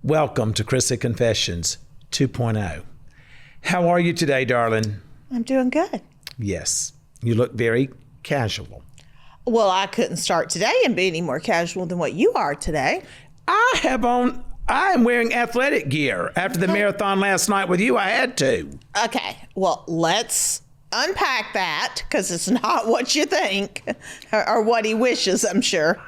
Welcome to Chrisley Confessions 2.0. How are you today, darling? I'm doing good. Yes, you look very casual. Well, I couldn't start today and be any more casual than what you are today. I am wearing athletic gear. After the marathon last night with you, I had to. Okay, well, let's unpack that because it's not what you think or what he wishes, I'm sure.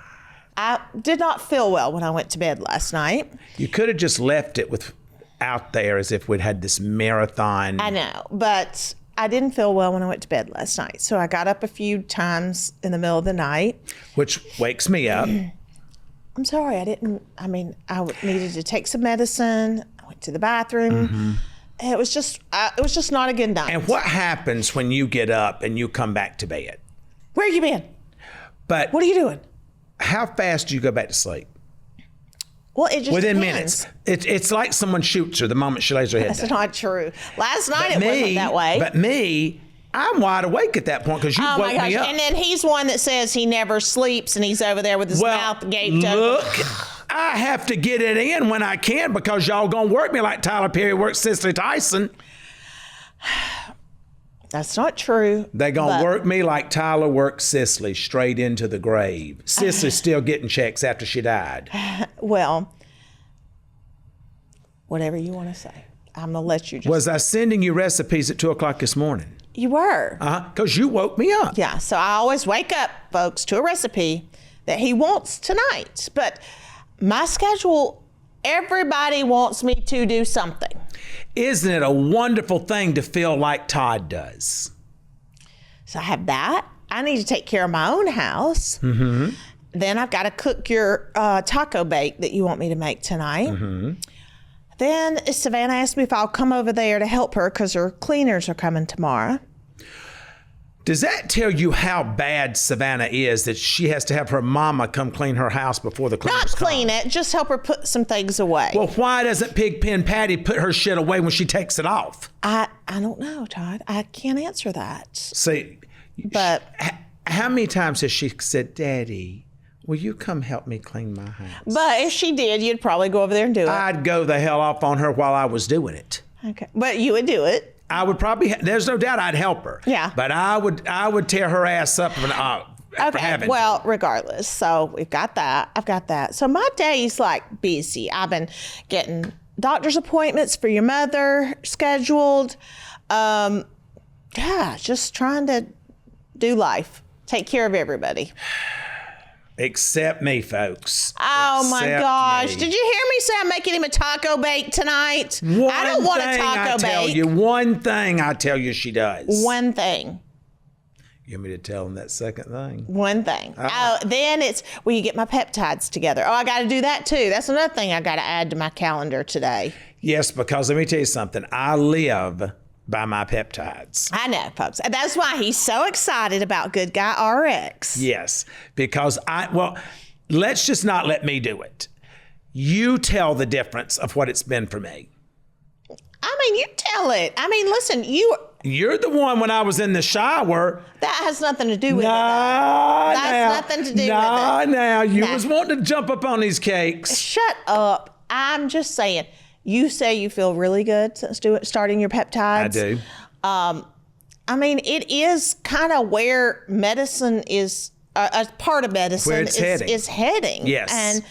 I did not feel well when I went to bed last night. You could have just left it out there as if we'd had this marathon. I know, but I didn't feel well when I went to bed last night. So I got up a few times in the middle of the night. Which wakes me up. I'm sorry, I needed to take some medicine. I went to the bathroom. Mm-hmm. It was just not a good night. And what happens when you get up and you come back to bed? Where you been? But What are you doing? how fast do you go back to sleep? Well, it just Within depends. minutes. It's like someone shoots her the moment she lays her head That's down. not true. Last night But it wasn't that way. But me, I'm wide awake at that point because you Oh woke my gosh. me up. And then he's one that says he never sleeps and he's over there with his mouth gaped open. Look, I have to get it in when I can because y'all gonna work me like Tyler Perry worked Cicely Tyson. That's not true. They gonna work me like Tyler worked Cicely straight into the grave. Cicely's still getting checks after she died. Well, whatever you want to say. I'm going to let you just... Was I sending you recipes at 2 o'clock this morning? You were. Because you woke me up. Yeah, so I always wake up, folks, to a recipe that he wants tonight. But my schedule, everybody wants me to do something. Isn't it a wonderful thing to feel like Todd does? So I have that. I need to take care of my own house. Mm-hmm. Then I've got to cook your taco bake that you want me to make tonight. Mm-hmm. Then Savannah asked me if I'll come over there to help her because her cleaners are coming tomorrow. Does that tell you how bad Savannah is that she has to have her mama come clean her house before the cleaners Not clean it, just help her put some things away. Well, why doesn't Pigpen Patty put her shit away when she takes it off? I don't know, Todd. I can't answer that. See, But how many times has she said, Daddy, will you come help me clean my house? But if she did, you'd probably go over there and do it. I'd go the hell off on her while I was doing it. Okay. But you would do it. I would probably, there's no doubt I'd help her. Yeah. But I would tear her ass up for having Well, regardless. So we've got that. I've got that. So my day's like busy. I've been getting doctor's appointments for your mother scheduled. Just trying to do life. Take care of everybody. Except me, folks. Oh my Except gosh. me. Did you hear me say I'm making him a taco bake tonight? I don't want a taco bake. One thing I tell you she does. One thing. You want me to tell him that second thing? One thing. Then it's, will you get my peptides together? Oh, I got to do that too. That's another thing I got to add to my calendar today. Yes, because let me tell you something. I live by my peptides. I know, folks. And that's why he's so excited about Good Guy RX. Yes, because let's just not let me do it. You tell the difference of what it's been for me. I mean, you tell it. I mean, listen, You're the one when I was in the shower. that has nothing to do with it. That's nothing to do with it. Now, you Nah. was wanting to jump up on these cakes. Shut up. I'm just saying. You say you feel really good since starting your peptides. I do. I mean, it is kind of where medicine is, a part of medicine Where it's is heading. Yes. And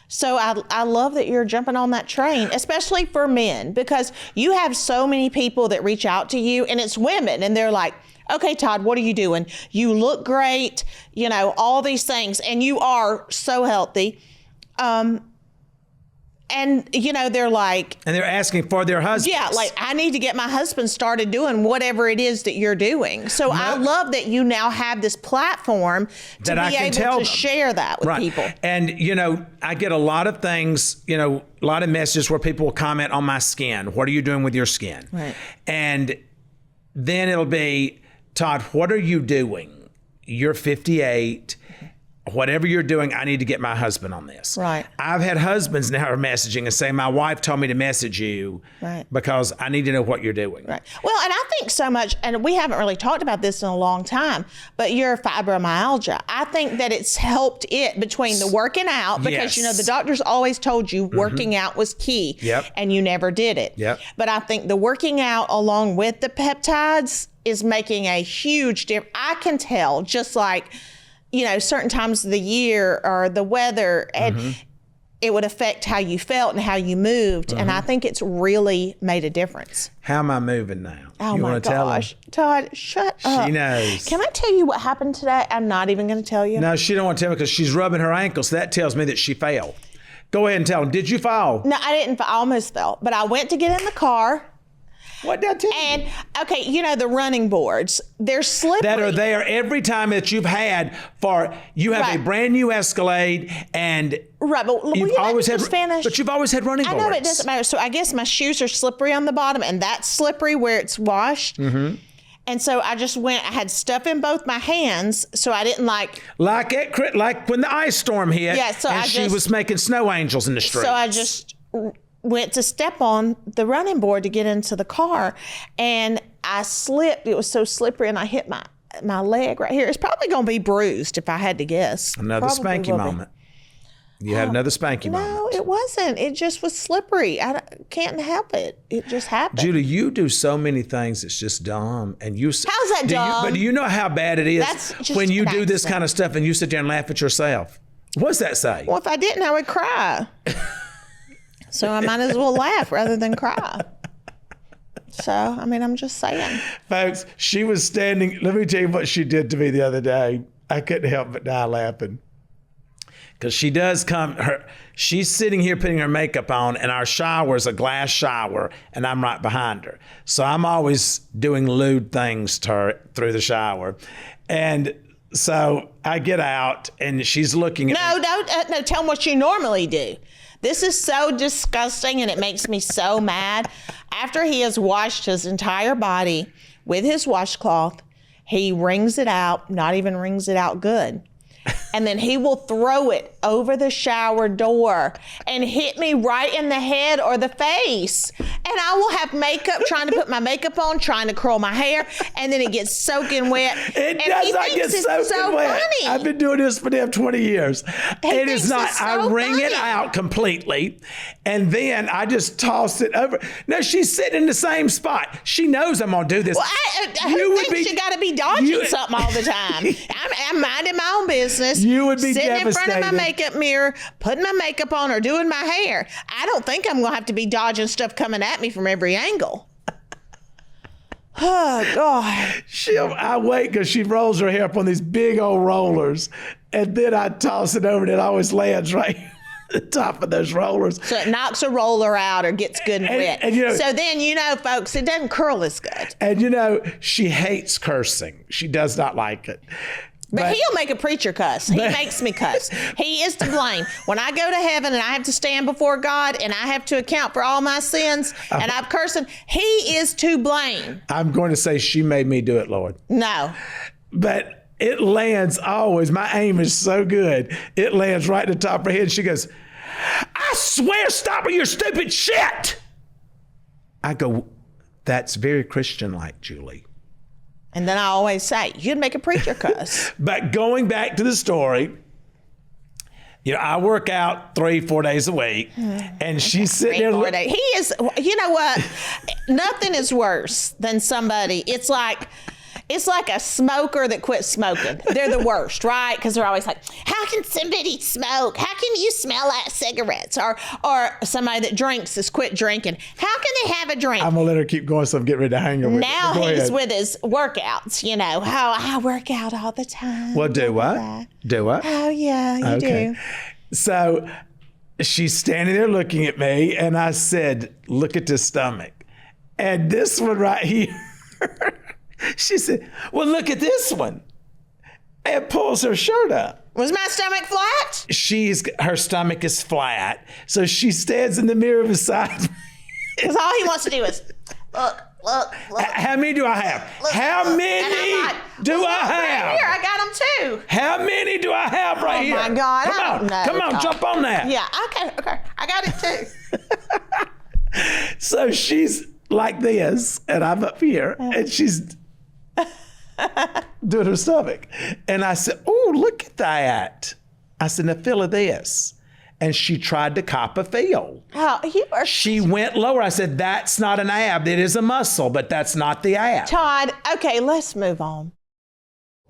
so I love that you're jumping on that train, especially for men, because you have so many people that reach out to you, and it's women, and they're like, okay, Todd, what are you doing? You look great, all these things, and you are so healthy. And, they're like... And they're asking for their husbands. Yeah, like, I need to get my husband started doing whatever it is that you're doing. So I love that you now have this platform to be able to share that with people. And, I get a lot of things, a lot of messages where people will comment on my skin. What are you doing with your skin? Right. And then it'll be, Todd, what are you doing? You're 58. whatever you're doing, I need to get my husband on this. Right. I've had husbands now are messaging and saying, my wife told me to message you because I need to know what you're doing. Right. Well, and I think so much, and we haven't really talked about this in a long time, but your fibromyalgia, I think that it's helped it between the working out, because, the doctors always told you working out was key, and you never did it. But I think the working out along with the peptides is making a huge difference. I can tell, just like, certain times of the year or the weather, and it would affect how you felt and how you moved. And I think it's really made a difference. How am I moving now? Oh, you my gosh. Todd, shut up. She knows. Can I tell you what happened today? I'm not even going to tell you. No, she don't want to tell me because she's rubbing her ankles. That tells me that she fell. Go ahead and tell them. Did you fall? No, I didn't. I almost fell. But I went to get in the car. What did I tell you? And, okay, the running boards, they're slippery. That are there every time that you've had you have a brand new Escalade and but you've always had, finish? But you've always had running boards. I know, but it doesn't matter. So I guess my shoes are slippery on the bottom, and that's slippery where it's washed. And so I just I had stuff in both my hands, so I didn't like when the ice storm hit, she was making snow angels in the streets. So I just went to step on the running board to get into the car, and I slipped. It was so slippery, and I hit my leg right here. It's probably going to be bruised if I had to guess. Another spanky moment. You had another spanky moment. No, it wasn't. It just was slippery. I can't help it. It just happened. Julie, you do so many things that's just dumb. And how's that dumb? But do you know how bad it is when you do this kind of stuff and you sit there and laugh at yourself? What's that say? Well, if I didn't, I would cry. So I might as well laugh rather than cry. So, I'm just saying. Folks, she was standing. Let me tell you what she did to me the other day. I couldn't help but die laughing. Because she does she's sitting here putting her makeup on, and our shower is a glass shower, and I'm right behind her. So I'm always doing lewd things to her through the shower. And so I get out, and she's looking at me. No, tell them what you normally do. This is so disgusting, and it makes me so mad. After he has washed his entire body with his washcloth, he wrings it out, not even wrings it out good. And then he will throw it over the shower door and hit me right in the head or the face. And I will have makeup, trying to put my makeup on, trying to curl my hair, and then it gets soaking wet. It does not get soaking wet. Funny. I've been doing this for damn 20 years. It is not. I wring it out completely, and then I just toss it over. No, she's sitting in the same spot. She knows I'm going to do this. Well, who thinks you got to be dodging something all the time? I'm minding my own business. You would be sitting devastated. in front of my makeup mirror, putting my makeup on or doing my hair. I don't think I'm going to have to be dodging stuff coming at me from every angle. Oh, God. I wait because she rolls her hair up on these big old rollers, and then I toss it over, and it always lands right at the top of those rollers. So it knocks a roller out or gets good and wet. And so then, folks, it doesn't curl as good. And, she hates cursing. She does not like it. But he'll make a preacher cuss. He makes me cuss. He is to blame. When I go to heaven and I have to stand before God and I have to account for all my sins and I've cursed him, he is to blame. I'm going to say she made me do it, Lord. No. But it lands always. My aim is so good. It lands right at the top of her head. She goes, I swear, stop with your stupid shit. I go, that's very Christian-like, Julie. And then I always say, you'd make a preacher cuss. But going back to the story, I work out 3-4 days a week, and she's sitting there. He is, you know what? Nothing is worse than somebody. It's like a smoker that quit smoking. They're the worst, right? Because they're always like, how can somebody smoke? How can you smell like cigarettes? Or somebody that drinks has quit drinking. How can they have a drink? I'm going to let her keep going so I'm getting ready to hang her with now he's with his workouts, how I work out all the time. Well, do what? Do what? Oh, yeah, you do. So she's standing there looking at me, and I said, look at this stomach. And this one right here. She said, well, look at this one. And pulls her shirt up. Was my stomach flat? Her stomach is flat. So she stands in the mirror beside me. Because all he wants to do is, look, How many do I have? How many do I have? Right here, I got them too. How many do I have right here? Oh my God, I don't know. Come on, jump on that. Yeah, okay, I got it too. So she's like this, and I'm up here, and she's doing her stomach. And I said, oh, look at that. I said, now feel of this. And she tried to cop a feel. Oh, you are. She went lower. I said, that's not an ab. It is a muscle, but that's not the ab. Todd, okay, let's move on.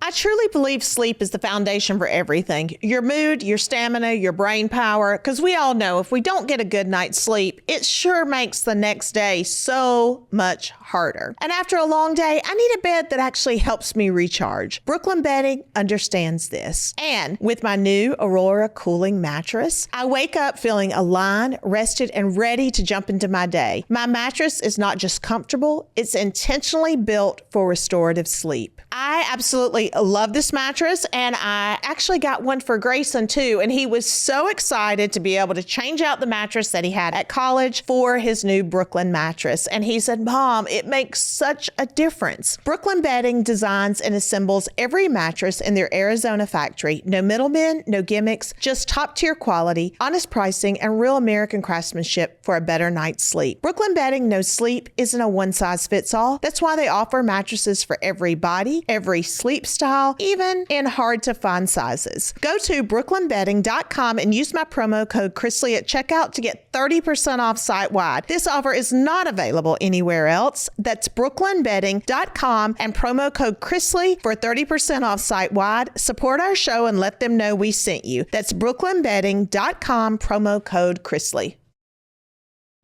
I truly believe sleep is the foundation for everything. Your mood, your stamina, your brain power. Because we all know if we don't get a good night's sleep, it sure makes the next day so much harder. And after a long day, I need a bed that actually helps me recharge. Brooklyn Bedding understands this. And with my new Aurora cooling mattress, I wake up feeling aligned, rested, and ready to jump into my day. My mattress is not just comfortable, it's intentionally built for restorative sleep. I absolutely love this mattress, and I actually got one for Grayson too, and he was so excited to be able to change out the mattress that he had at college for his new Brooklyn mattress. And he said, Mom, it makes such a difference. Brooklyn Bedding designs and assembles every mattress in their Arizona factory. No middlemen, no gimmicks, just top-tier quality, honest pricing, and real American craftsmanship for a better night's sleep. Brooklyn Bedding knows sleep isn't a one-size-fits-all. That's why they offer mattresses for every body, every sleep style, even in hard to find sizes. Go to brooklynbedding.com and use my promo code Chrisley at checkout to get 30% off site-wide. This offer is not available anywhere else. That's brooklynbedding.com and promo code Chrisley for 30% off site-wide. Support our show and let them know we sent you. That's brooklynbedding.com, promo code Chrisley.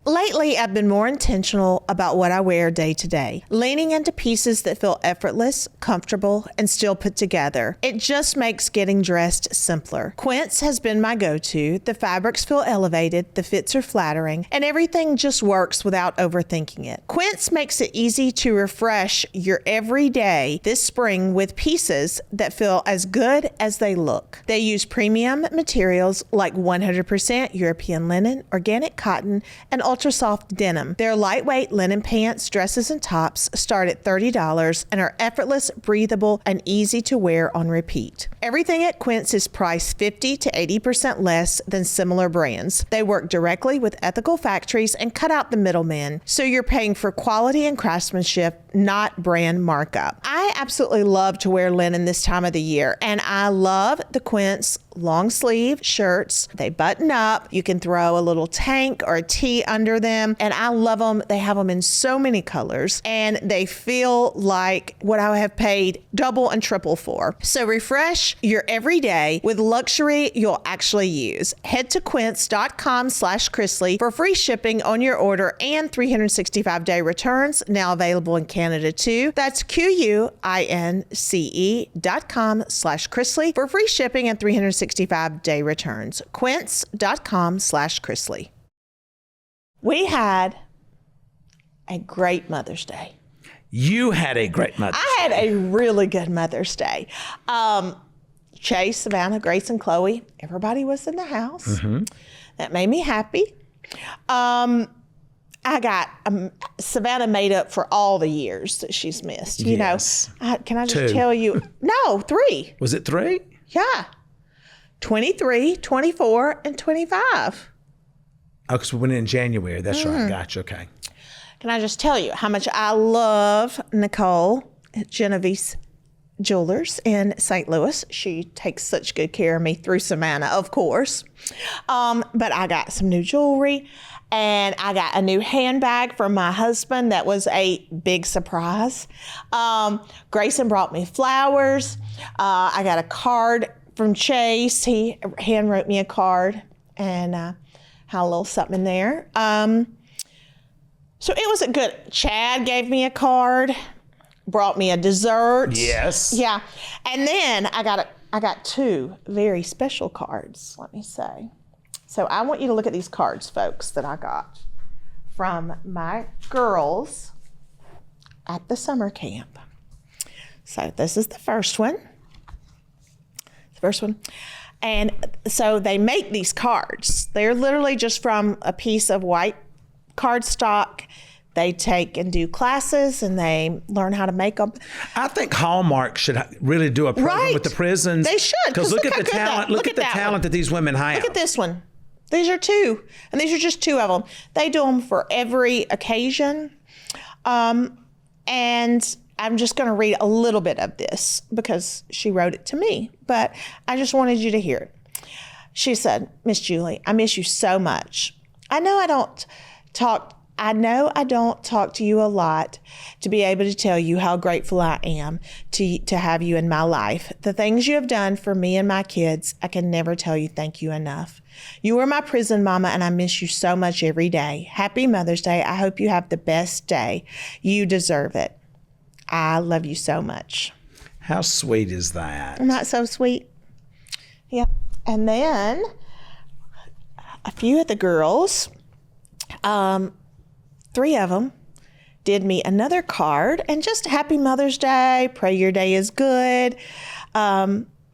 Lately, I've been more intentional about what I wear day to day, leaning into pieces that feel effortless, comfortable, and still put together. It just makes getting dressed simpler. Quince has been my go-to. The fabrics feel elevated, the fits are flattering, and everything just works without overthinking it. Quince makes it easy to refresh your everyday this spring with pieces that feel as good as they look. They use premium materials like 100% European linen, organic cotton, and ultra soft denim. Their lightweight linen pants, dresses, and tops start at $30 and are effortless, breathable, and easy to wear on repeat. Everything at Quince is priced 50 to 80% less than similar brands. They work directly with ethical factories and cut out the middlemen, so you're paying for quality and craftsmanship, not brand markup. I absolutely love to wear linen this time of the year, and I love the Quince long sleeve shirts. They button up. You can throw a little tank or a tee under them, and I love them. They have them in so many colors, and they feel like what I have paid double and triple for. So refresh your everyday with luxury you'll actually use. Head to quince.com/Chrisley for free shipping on your order and 365-day returns, now available in Canada too. That's QUINCE.com/Chrisley for free shipping and 365-day returns. Quince.com/Chrisley. We had a great Mother's Day. You had a great Mother's Day. I had a really good Mother's Day. Chase, Savannah, Grace, and Chloe, everybody was in the house. Mm-hmm. That made me happy. I got Savannah made up for all the years that she's missed. You know, can I just tell you? No, 3. Was it 3? Yeah. 23, 24, and 25. Oh, because we went in January. That's right. Gotcha. Okay. Can I just tell you how much I love Nicole at Genevieve's Jewelers in St. Louis. She takes such good care of me through Savannah, of course. But I got some new jewelry, and I got a new handbag from my husband. That was a big surprise. Grayson brought me flowers. I got a card from Chase. He hand wrote me a card, and had a little something in there. So it was a good. Chad gave me a card, brought me a dessert. Yes. Yeah, and then I got 2 very special cards. Let me say. So I want you to look at these cards, folks, that I got from my girls at the summer camp. So this is the first one. And so they make these cards. They're literally just from a piece of white cardstock They take and do classes, and they learn how to make them. I think Hallmark should really do a program with the prisons. They should. Because look at the talent. Look at the talent that these women have. Look at this one. These are 2, and these are just 2 of them. They do them for every occasion. And I'm just going to read a little bit of this because she wrote it to me, but I just wanted you to hear it. She said, Miss Julie, I miss you so much. I know I don't talk to you a lot to be able to tell you how grateful I am to have you in my life. The things you have done for me and my kids, I can never tell you thank you enough. You were my prison mama, and I miss you so much every day. Happy Mother's Day. I hope you have the best day. You deserve it. I love you so much. How sweet is that? Isn't that so sweet? Yep. And then a few of the girls, 3 of them, did me another card, and just Happy Mother's Day. Pray your day is good.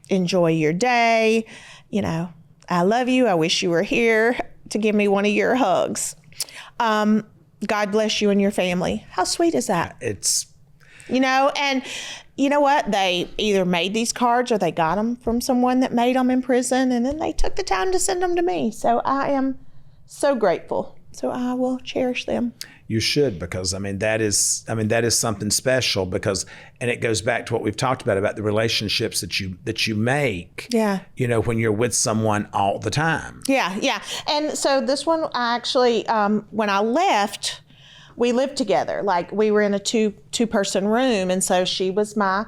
Enjoy your day. You know, I love you. I wish you were here to give me one of your hugs. God bless you and your family. How sweet is that? It's, you know, and you know what? They either made these cards or they got them from someone that made them in prison, and then they took the time to send them to me. So I am so grateful. So I will cherish them. You should, because that is something special, because, and it goes back to what we've talked about the relationships that you make. Yeah. You know, when you're with someone all the time. Yeah, yeah. And so this one, I actually, when I left, we lived together. Like, we were in a two-person room, and so she was my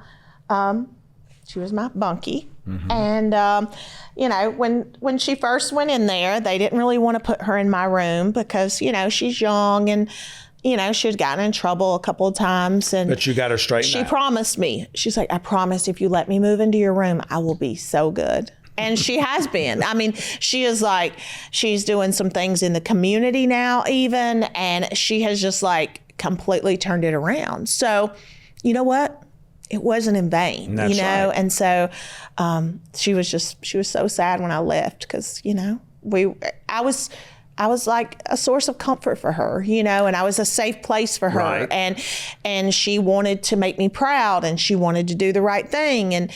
bunkie. Mm-hmm. And you know, when she first went in there, they didn't really want to put her in my room because, you know, she's young, and, you know, she had gotten in trouble a couple of times. And but you got her straightened out. She promised me. She's like, I promise if you let me move into your room, I will be so good. And she has been. I mean, she is like, she's doing some things in the community now even, and she has just like completely turned it around. So, you know what? It wasn't in vain, That's you know? right. And so she was so sad when I left because, you know, I was like a source of comfort for her, you know, and I was a safe place for her. Right. And she wanted to make me proud, and she wanted to do the right thing. And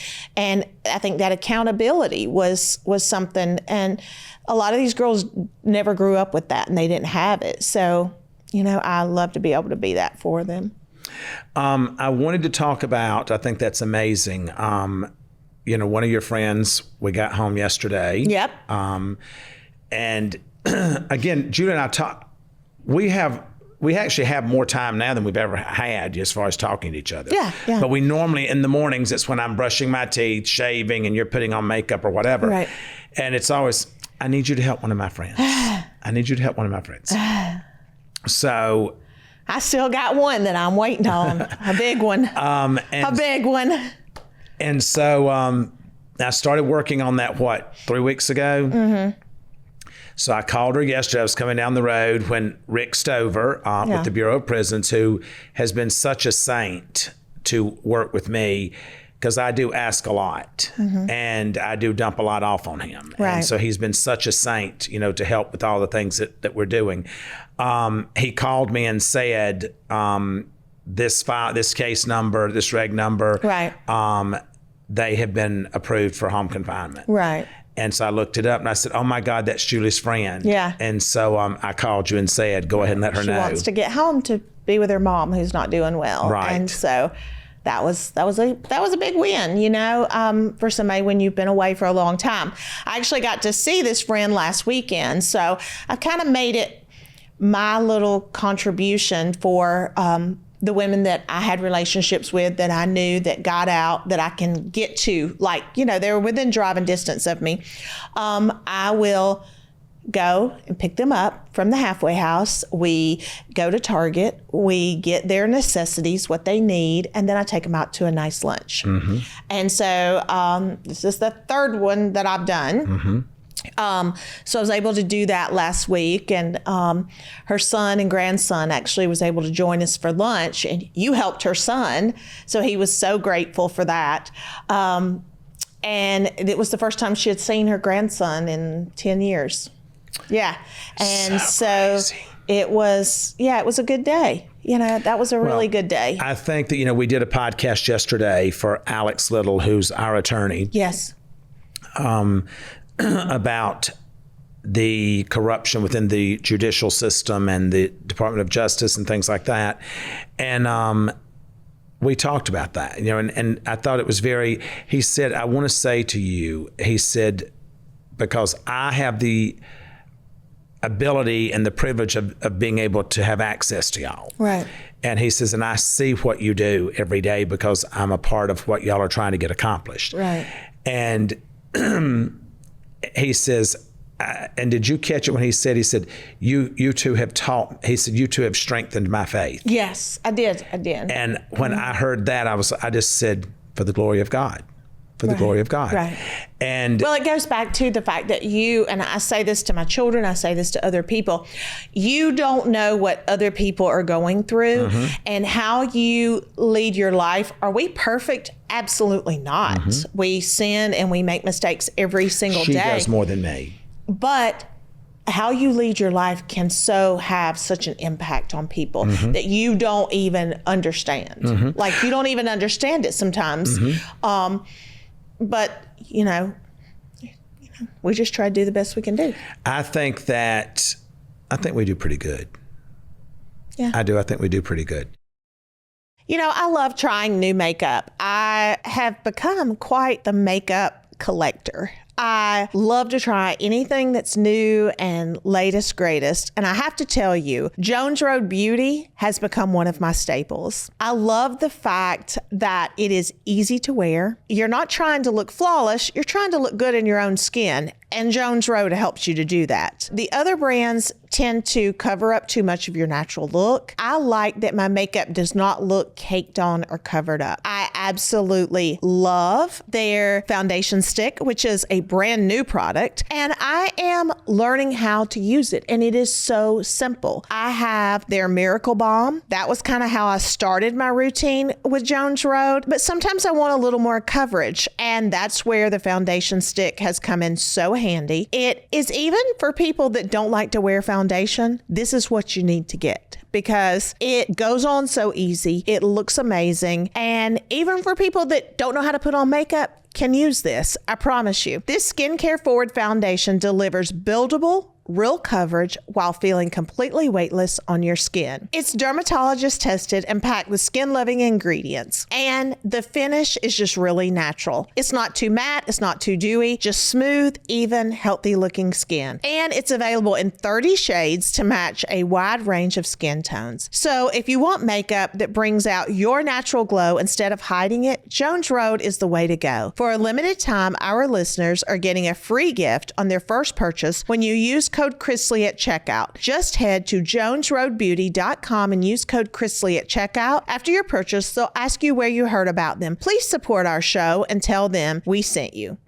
I think that accountability was something, and a lot of these girls never grew up with that, and they didn't have it. So, you know, I love to be able to be that for them. I wanted to talk about, I think that's amazing. You know, one of your friends, we got home yesterday. Yep. And again, Julie and I we actually have more time now than we've ever had as far as talking to each other. Yeah, yeah. But we normally, in the mornings, it's when I'm brushing my teeth, shaving, and you're putting on makeup or whatever. Right. And it's always, I need you to help one of my friends. I need you to help one of my friends. So I still got one that I'm waiting on, a big one, a big one. And so I started working on that, 3 weeks ago? Mm-hmm. So I called her yesterday. I was coming down the road when Rick Stover with the Bureau of Prisons, who has been such a saint to work with me, because I do ask a lot, mm-hmm. and I do dump a lot off on him. Right. And so he's been such a saint, you know, to help with all the things that we're doing. He called me and said, this file, this case number, this reg number, right. They have been approved for home confinement. Right. And so I looked it up, and I said, oh my God, that's Julie's friend. Yeah. And so I called you and said, go ahead and let her know. She wants to get home to be with her mom, who's not doing well. Right. And so that was a big win, you know, for somebody when you've been away for a long time. I actually got to see this friend last weekend, so I've kind of made it my little contribution for the women that I had relationships with, that I knew, that got out, that I can get to, like, you know, they were within driving distance of me. I will go and pick them up from the halfway house. We go to Target. We get their necessities, what they need, and then I take them out to a nice lunch. Mm-hmm. And so this is the third one that I've done. Mm-hmm. So I was able to do that last week, and her son and grandson actually was able to join us for lunch, and you helped her son, so he was so grateful for that. And it was the first time she had seen her grandson in 10 years. Yeah. And so it was a good day. That was a really good day. I think that, we did a podcast yesterday for Alex Little, who's our attorney. Yes. About the corruption within the judicial system and the Department of Justice and things like that. And we talked about that, and I thought it was he said, I want to say to you, he said, because I have the ability and the privilege of being able to have access to y'all. Right. And he says, and I see what you do every day because I'm a part of what y'all are trying to get accomplished. Right. And he says, and did you catch it when he said, you two have you two have strengthened my faith. Yes, I did. And when I heard that, I just said, for the glory of God. For the glory of God. Right. And well, it goes back to the fact that and I say this to my children, I say this to other people, you don't know what other people are going through and how you lead your life. Are we perfect? Absolutely not. We sin and we make mistakes every single day. She does more than me. But how you lead your life can have such an impact on people that you don't even understand. Like you don't even understand it sometimes. But, we just try to do the best we can do. I think we do pretty good. Yeah. I do. I think we do pretty good. I love trying new makeup. I have become quite the makeup collector. I love to try anything that's new and latest, greatest. And I have to tell you, Jones Road Beauty has become one of my staples. I love the fact that it is easy to wear. You're not trying to look flawless. You're trying to look good in your own skin. And Jones Road helps you to do that. The other brands tend to cover up too much of your natural look. I like that my makeup does not look caked on or covered up. I absolutely love their foundation stick, which is a brand new product, and I am learning how to use it, and it is so simple. I have their Miracle Balm. That was kind of how I started my routine with Jones Road, but sometimes I want a little more coverage, and that's where the foundation stick has come in so handy. It is even for people that don't like to wear foundation. This is what you need to get because it goes on so easy. It looks amazing. And even for people that don't know how to put on makeup, can use this. I promise you. This skincare forward foundation delivers buildable, real coverage while feeling completely weightless on your skin. It's dermatologist tested and packed with skin-loving ingredients. And the finish is just really natural. It's not too matte, it's not too dewy, just smooth, even, healthy-looking skin. And it's available in 30 shades to match a wide range of skin tones. So if you want makeup that brings out your natural glow instead of hiding it, Jones Road is the way to go. For a limited time, our listeners are getting a free gift on their first purchase when you use code Chrisley at checkout. Just head to jonesroadbeauty.com and use code Chrisley at checkout. After your purchase, they'll ask you where you heard about them. Please support our show and tell them we sent you.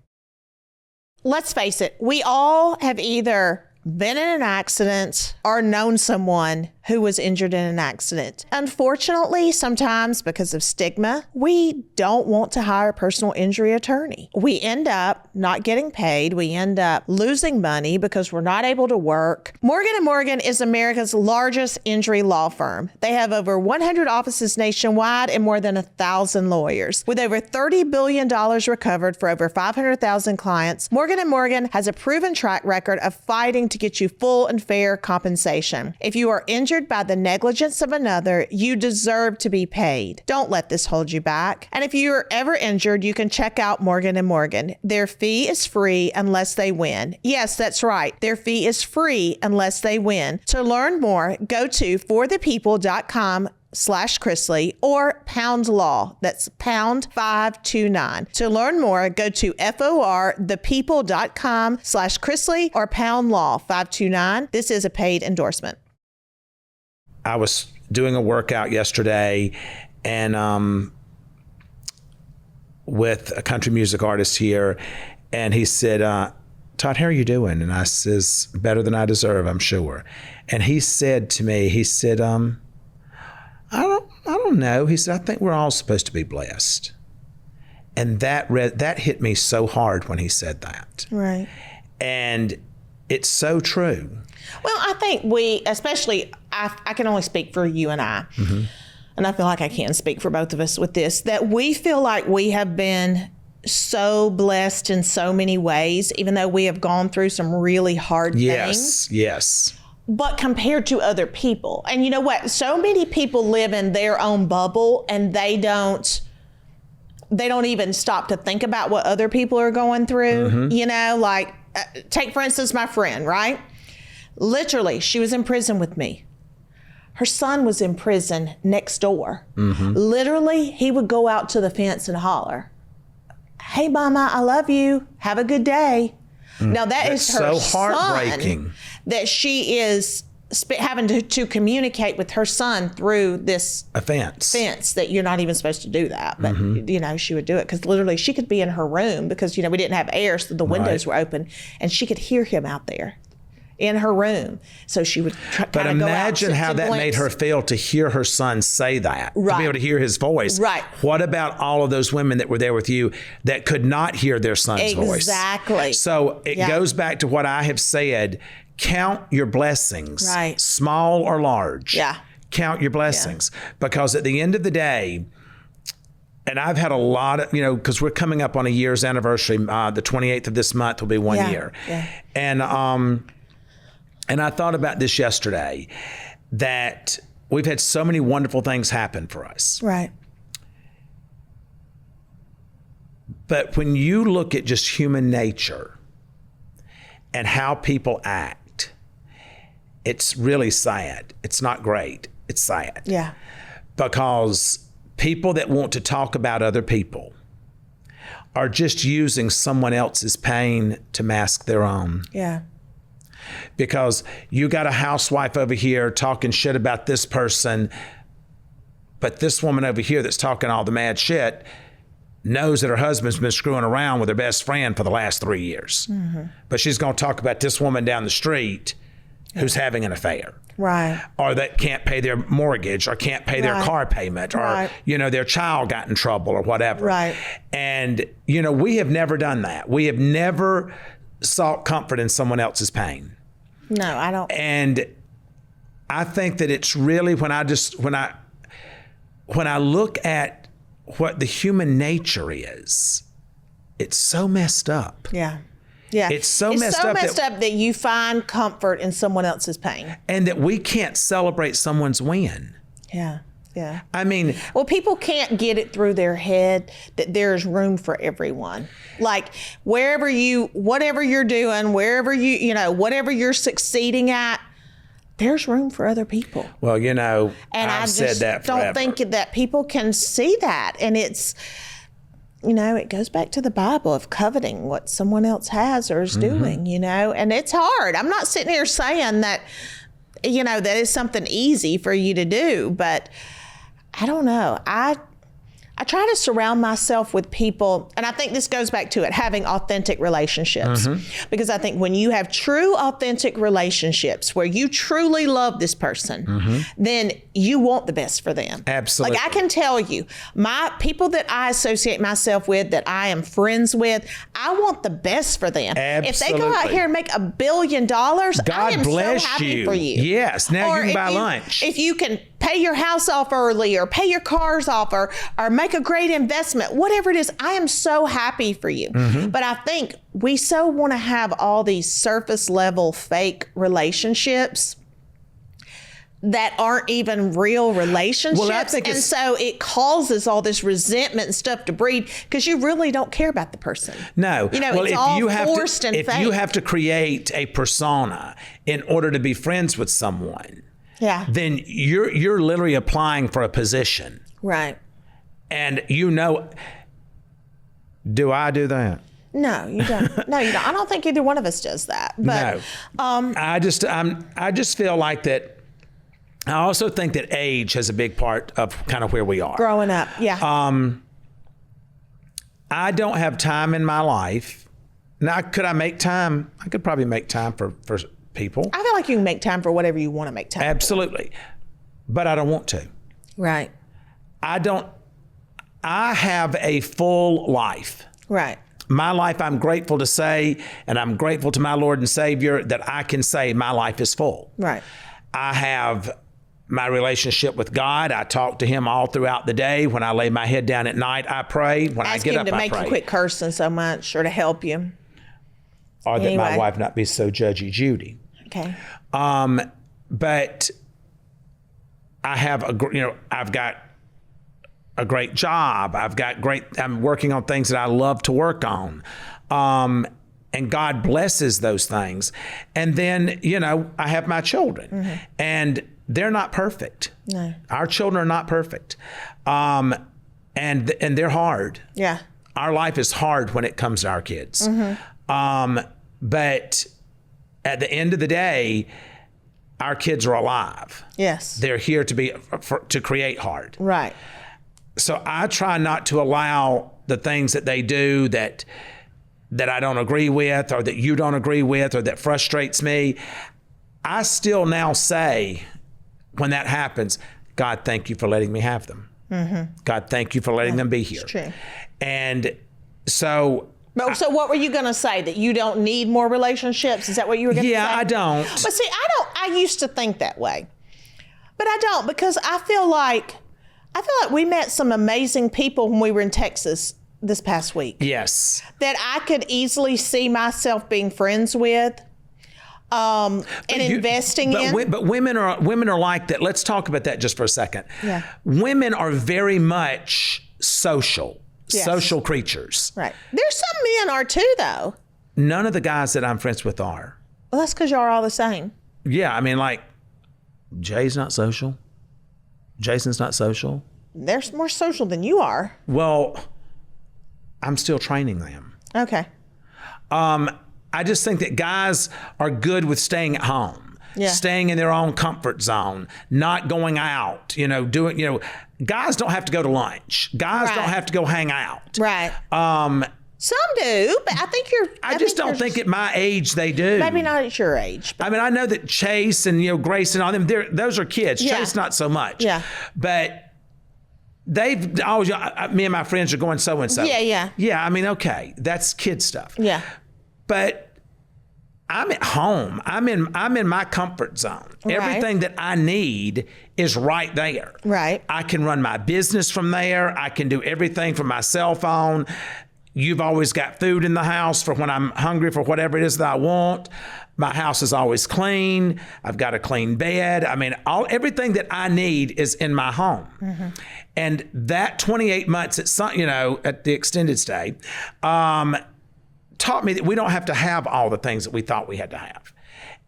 Let's face it, we all have either been in an accident or known someone who was injured in an accident. Unfortunately, sometimes because of stigma, we don't want to hire a personal injury attorney. We end up not getting paid. We end up losing money because we're not able to work. Morgan & Morgan is America's largest injury law firm. They have over 100 offices nationwide and more than 1,000 lawyers. With over $30 billion recovered for over 500,000 clients, Morgan & Morgan has a proven track record of fighting to get you full and fair compensation. If you are injured by the negligence of another, you deserve to be paid. Don't let this hold you back. And if you are ever injured, you can check out Morgan & Morgan. Their fee is free unless they win. Yes, that's right. Their fee is free unless they win. To learn more, go to forthepeople.com/Chrisley or pound law. That's pound 529. To learn more, go to forthepeople.com/Chrisley or pound law 529. This is a paid endorsement. I was doing a workout yesterday and with a country music artist here, and he said, Todd, how are you doing? And I says, better than I deserve, I'm sure. And he said to me, he said, I don't know. He said, I think we're all supposed to be blessed. And that hit me so hard when he said that. Right. And It's so true. Well, I think we, especially, I can only speak for you and I, and I feel like I can speak for both of us with this, that we feel like we have been so blessed in so many ways, even though we have gone through some really hard things. Yes. But compared to other people. And you know what? So many people live in their own bubble and they don't even stop to think about what other people are going through. You know, like take, for instance, my friend, right? Literally, she was in prison with me. Her son was in prison next door. Literally, he would go out to the fence and holler, "Hey, Mama, I love you. Have a good day." Now, that's her so heartbreaking son that she is having to communicate with her son through this fence that you're not even supposed to do that. But, you know, she would do it because literally she could be in her room because, you know, we didn't have air, so the windows were open, and she could hear him out there in her room. So she would But imagine how that made her feel to hear her son say that, to be able to hear his voice. Right. What about all of those women that were there with you that could not hear their son's voice? Exactly. So it goes back to what I have said. Count your blessings, Right. small or large. Yeah. Count your blessings. Because at the end of the day, and I've had a lot of, you know, because we're coming up on a year's anniversary. The 28th of this month will be 1 year. Yeah. And I thought about this yesterday, that we've had so many wonderful things happen for us. Right. But when you look at just human nature and how people act, it's really sad. It's not great. It's sad. Yeah. Because people that want to talk about other people are just using someone else's pain to mask their own. Yeah. Because you got a housewife over here talking shit about this person, but this woman over here that's talking all the mad shit knows that her husband's been screwing around with her best friend for the last 3 years. But she's going to talk about this woman down the street who's having an affair. Right. Or that can't pay their mortgage or can't pay their car payment or, you know, their child got in trouble or whatever. Right. And, you know, we have never done that. We have never sought comfort in someone else's pain. No, I don't. And I think that it's really when I look at what the human nature is, it's so messed up. Yeah. Yeah. It's so messed up that you find comfort in someone else's pain. And that we can't celebrate someone's win. Yeah. Yeah. I mean, well, people can't get it through their head that there's room for everyone. Like whatever you're doing, wherever you know, whatever you're succeeding at, there's room for other people. Well, you know, and I've said that forever. Don't think that people can see that. And it's, you know, it goes back to the Bible of coveting what someone else has or is doing, you know, and it's hard. I'm not sitting here saying that, you know, that is something easy for you to do, but I don't know. I try to surround myself with people, and I think this goes back to it, having authentic relationships. Because I think when you have true, authentic relationships where you truly love this person, then you want the best for them. Absolutely. Like I can tell you, my people that I associate myself with, that I am friends with, I want the best for them. Absolutely. If they go out here and make $1 billion, I am bless so happy you. for you. Yes. Now Or you can if buy lunch. If you can pay your house off early or pay your cars off or make a great investment, whatever it is, I am so happy for you. But I think we so want to have all these surface level fake relationships that aren't even real relationships. Well, I think and so it causes all this resentment and stuff to breed because you really don't care about the person. No. You know, well, it's if all you have forced to, and if fake. you have to create a persona in order to be friends with someone, then you're literally applying for a position. Right. And you know, do I do that? No, you don't. No, you don't. I don't think either one of us does that. But, no. I just feel like that. I also think that age has a big part of kind of where we are. Growing up, yeah. I don't have time in my life. Now, could I make time? I could probably make time for people. I feel like you can make time for whatever you want to make time Absolutely. But I don't want to. Right. I have a full life. Right. my life, I'm grateful to say, and I'm grateful to my Lord and Savior that I can say my life is full. Right. I have my relationship with God. I talk to him all throughout the day. When I lay my head down at night, I pray. When I get up, I pray. Ask him to make you quit cursing so much or to help you. Or that my wife not be so judgy Judy. Okay. But I have I've got a great job. I'm working on things that I love to work on. And God blesses those things. And then, I have my children and they're not perfect. No. Our children are not perfect. And they're hard. Yeah. Our life is hard when it comes to our kids. But at the end of the day, our kids are alive. Yes. They're here to create hard. Right. So I try not to allow the things that they do that I don't agree with, or that you don't agree with, or that frustrates me. I still now say, when that happens, God, thank you for letting me have them. God, thank you for letting them be here. It's true. And so... So what were you going to say? That you don't need more relationships? Is that what you were going to say? Yeah, I don't. But see, I used to think that way. But I don't, because I feel like we met some amazing people when we were in Texas this past week. Yes. That I could easily see myself being friends with. Investing in. But women are like that. Let's talk about that just for a second. Yeah. Women are very much social. Yes. Social creatures. Right. There's some men are too, though. None of the guys that I'm friends with are. Well, that's because y'all are all the same. Yeah, I mean, like, Jay's not social. Jason's not social. They're more social than you are. Well, I'm still training them. Okay. I just think that guys are good with staying at home. Yeah. Staying in their own comfort zone, not going out, guys don't have to go to lunch. Guys don't have to go hang out. Right. Some do, but I think I just don't think at my age they do. Maybe not at your age. I mean, I know that Chase and Grace and all them, those are kids. Yeah. Chase not so much. Yeah. But they've always, me and my friends are going so and so. Yeah. Yeah, I mean, okay, that's kid stuff. Yeah. But I'm at home. I'm in my comfort zone. Right. Everything that I need is right there. Right. I can run my business from there. I can do everything from my cell phone. You've always got food in the house for when I'm hungry for whatever it is that I want. My house is always clean. I've got a clean bed. I mean, everything that I need is in my home. And that 28 months at the extended stay, taught me that we don't have to have all the things that we thought we had to have.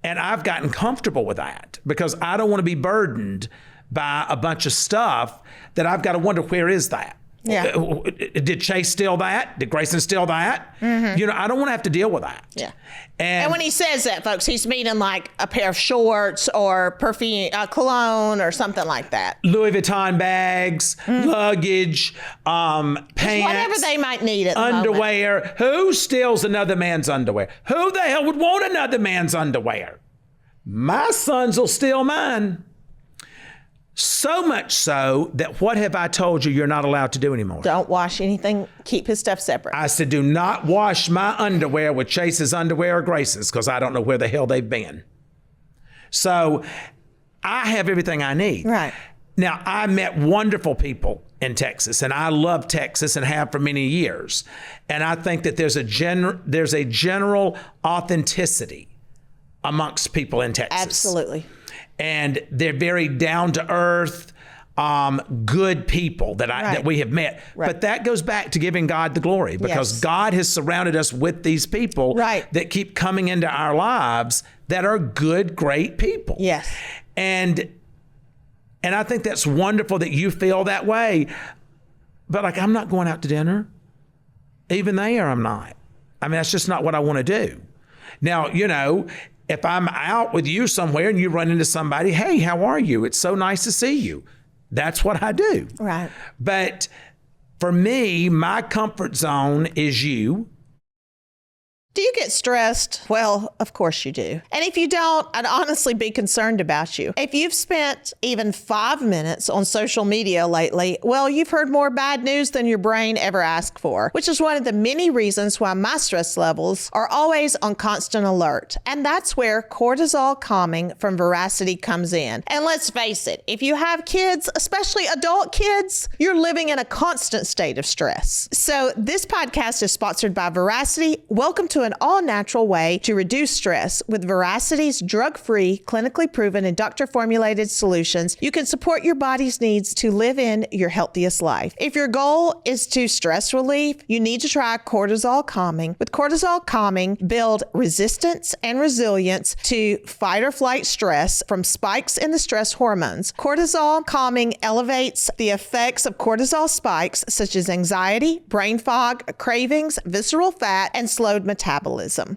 And I've gotten comfortable with that because I don't want to be burdened by a bunch of stuff that I've got to wonder, where is that? Yeah. Did Chase steal that? Did Grayson steal that? I don't want to have to deal with that. Yeah. And when he says that, folks, he's meaning like a pair of shorts or perfume, cologne or something like that. Louis Vuitton bags, luggage, pants. Whatever they might need at the underwear. moment. Who steals another man's underwear? Who the hell would want another man's underwear? My sons will steal mine. So much so that what have I told you you're not allowed to do anymore? Don't wash anything. Keep his stuff separate. I said, do not wash my underwear with Chase's underwear or Grace's, because I don't know where the hell they've been. So I have everything I need. Right. Now, I met wonderful people in Texas, and I love Texas and have for many years. And I think that there's a general authenticity amongst people in Texas. Absolutely. And they're very down to earth, good people that we have met. Right. But that goes back to giving God the glory, because God has surrounded us with these people that keep coming into our lives that are good, great people. Yes. And I think that's wonderful that you feel that way. But like, I'm not going out to dinner. Even there, I'm not. I mean, that's just not what I want to do. Now, if I'm out with you somewhere and you run into somebody, hey, how are you? It's so nice to see you. That's what I do. Right. But for me, my comfort zone is you. Do you get stressed? Well, of course you do. And if you don't, I'd honestly be concerned about you. If you've spent even 5 minutes on social media lately, well, you've heard more bad news than your brain ever asked for, which is one of the many reasons why my stress levels are always on constant alert. And that's where cortisol calming from Veracity comes in. And let's face it, if you have kids, especially adult kids, you're living in a constant state of stress. So this podcast is sponsored by Veracity. Welcome to an all-natural way to reduce stress. With Veracity's drug-free, clinically proven, and doctor-formulated solutions, you can support your body's needs to live in your healthiest life. If your goal is to stress relief, you need to try cortisol calming. With cortisol calming, build resistance and resilience to fight or flight stress from spikes in the stress hormones. Cortisol calming elevates the effects of cortisol spikes such as anxiety, brain fog, cravings, visceral fat, and slowed metabolism.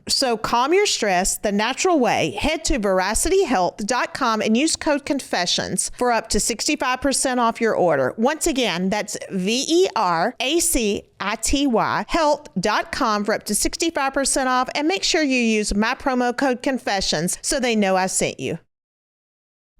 So calm your stress the natural way. Head to veracityhealth.com and use code CONFESSIONS for up to 65% off your order. Once again, that's VERACITY health.com for up to 65% off, and make sure you use my promo code CONFESSIONS so they know I sent you.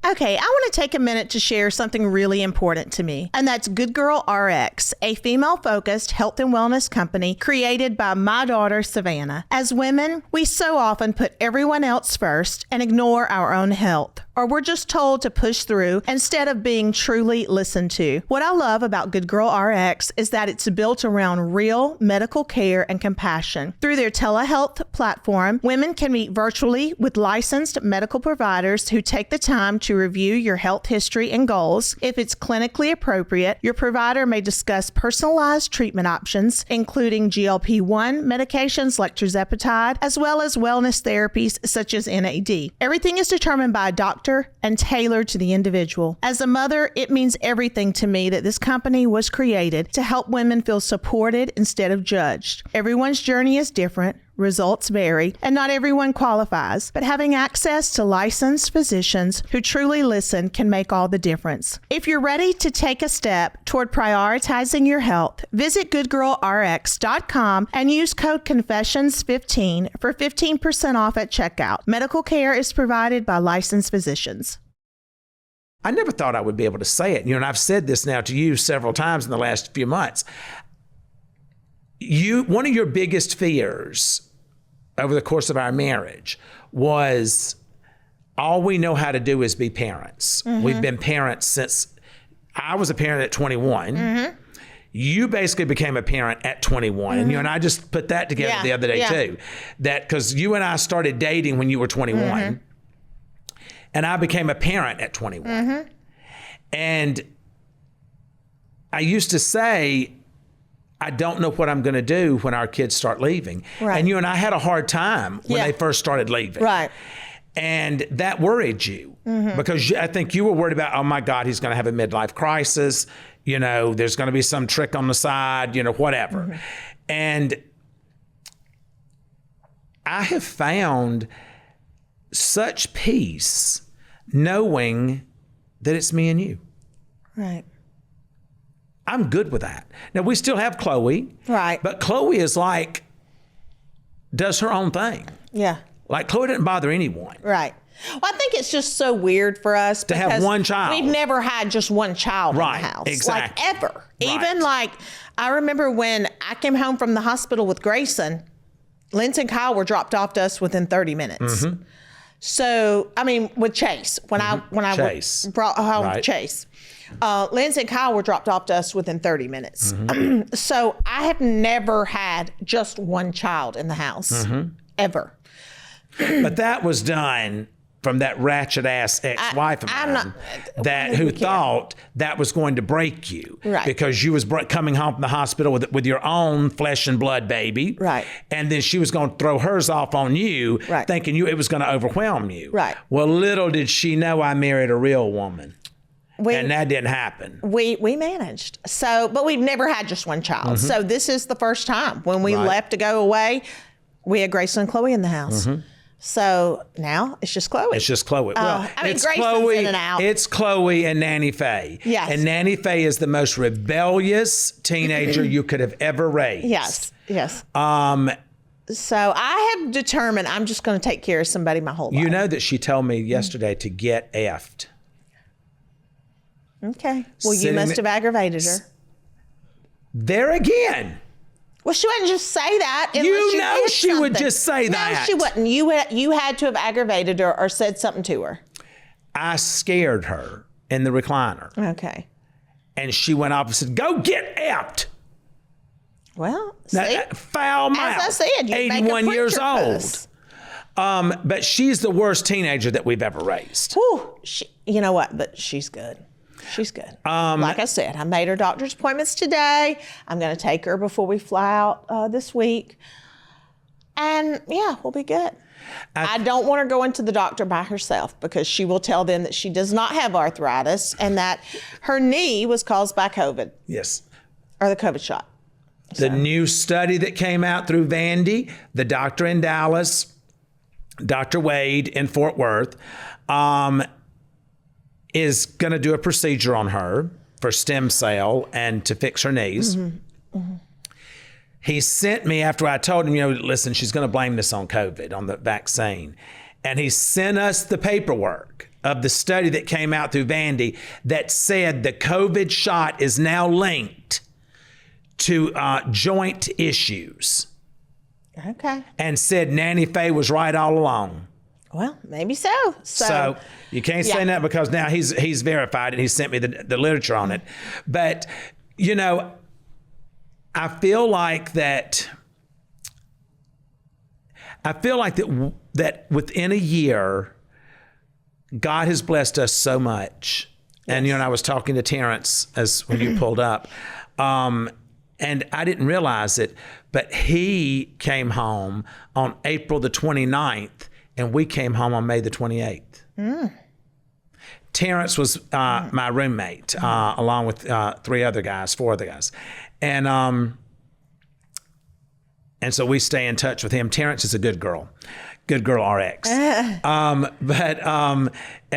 Okay, I want to take a minute to share something really important to me, and that's Good Girl RX, a female-focused health and wellness company created by my daughter, Savannah. As women, we so often put everyone else first and ignore our own health, or we're just told to push through instead of being truly listened to. What I love about Good Girl RX is that it's built around real medical care and compassion. Through their telehealth platform, women can meet virtually with licensed medical providers who take the time to review your health history and goals. If it's clinically appropriate, your provider may discuss personalized treatment options, including GLP-1 medications like tirzepatide, as well as wellness therapies such as NAD. Everything is determined by a doctor and tailored to the individual. As a mother, it means everything to me that this company was created to help women feel supported instead of judged. Everyone's journey is different. Results vary, and not everyone qualifies, but having access to licensed physicians who truly listen can make all the difference. If you're ready to take a step toward prioritizing your health, visit goodgirlrx.com and use code CONFESSIONS15 for 15% off at checkout. Medical care is provided by licensed physicians. I never thought I would be able to say it. And I've said this now to you several times in the last few months. One of your biggest fears over the course of our marriage was all we know how to do is be parents. Mm-hmm. We've been parents since I was a parent at 21. Mm-hmm. You basically became a parent at 21. Mm-hmm. And I just put that together the other day too. That because you and I started dating when you were 21 mm-hmm. and I became a parent at 21. Mm-hmm. And I used to say, I don't know what I'm going to do when our kids start leaving. Right. And you and I had a hard time when they first started leaving. Right. And that worried you mm-hmm. because I think you were worried about, oh my God, he's going to have a midlife crisis. There's going to be some trick on the side, whatever. Mm-hmm. And I have found such peace knowing that it's me and you. Right. I'm good with that. Now, we still have Chloe. Right. But Chloe is does her own thing. Yeah. Chloe didn't bother anyone. Right. Well, I think it's just so weird for us to have one child. We've never had just one child in the house. Exactly. Ever. Right. Even I remember when I came home from the hospital with Grayson, Lindsay and Kyle were dropped off to us within 30 minutes. Mm-hmm. So, with Chase, when mm-hmm. I brought home Chase. Lindsay and Kyle were dropped off to us within 30 minutes. Mm-hmm. So I have never had just one child in the house, mm-hmm. ever. But that was done from that ratchet ass ex-wife of mine who thought that was going to break you. Right. Because you was coming home from the hospital with your own flesh and blood baby. Right. And then she was going to throw hers off on you, thinking it was going to overwhelm you. Right. Well, little did she know I married a real woman. And that didn't happen. We managed. But we've never had just one child. Mm-hmm. So this is the first time. When we left to go away, we had Grayson and Chloe in the house. Mm-hmm. So now it's just Chloe. It's just Chloe. Well, it's Grayson's in and out. It's Chloe and Nanny Faye. Yes. And Nanny Faye is the most rebellious teenager you could have ever raised. Yes. Yes. So I have determined I'm just going to take care of somebody my whole life. You know that she told me yesterday to get effed. Okay. Well, you Sitting must have aggravated her. There again. Well, she wouldn't just say that unless You you know did she would something. just say that. No, she wouldn't. You had to have aggravated her or said something to her. I scared her in the recliner. Okay. And she went off and said, go get effed. Well, Now, see? foul mouth. As I said, you 81 make a years preacher old. fuss. But she's the worst teenager that we've ever raised. Whew. You know what? But she's good. She's good. Like I said, I made her doctor's appointments today. I'm going to take her before we fly out this week. And yeah, we'll be good. I don't want her going to the doctor by herself because she will tell them that she does not have arthritis and that her knee was caused by COVID. Yes. Or the COVID shot. The new study that came out through Vandy, the doctor in Dallas, Dr. Wade in Fort Worth, is going to do a procedure on her for stem cell and to fix her knees. Mm-hmm. Mm-hmm. He sent me after I told him, listen, she's going to blame this on COVID, on the vaccine. And he sent us the paperwork of the study that came out through Vandy that said the COVID shot is now linked to joint issues. Okay. And said Nanny Faye was right all along. Well, maybe so. So you can't say that because now he's verified and he sent me the literature on it. But, I feel like that within a year, God has blessed us so much. Yes. And I was talking to Terrence when you pulled up. And I didn't realize it, but he came home on April the 29th, and we came home on May the 28th. Mm. Terrence was my roommate, along with four other guys. And so we stay in touch with him. Terrence is a good girl RX. And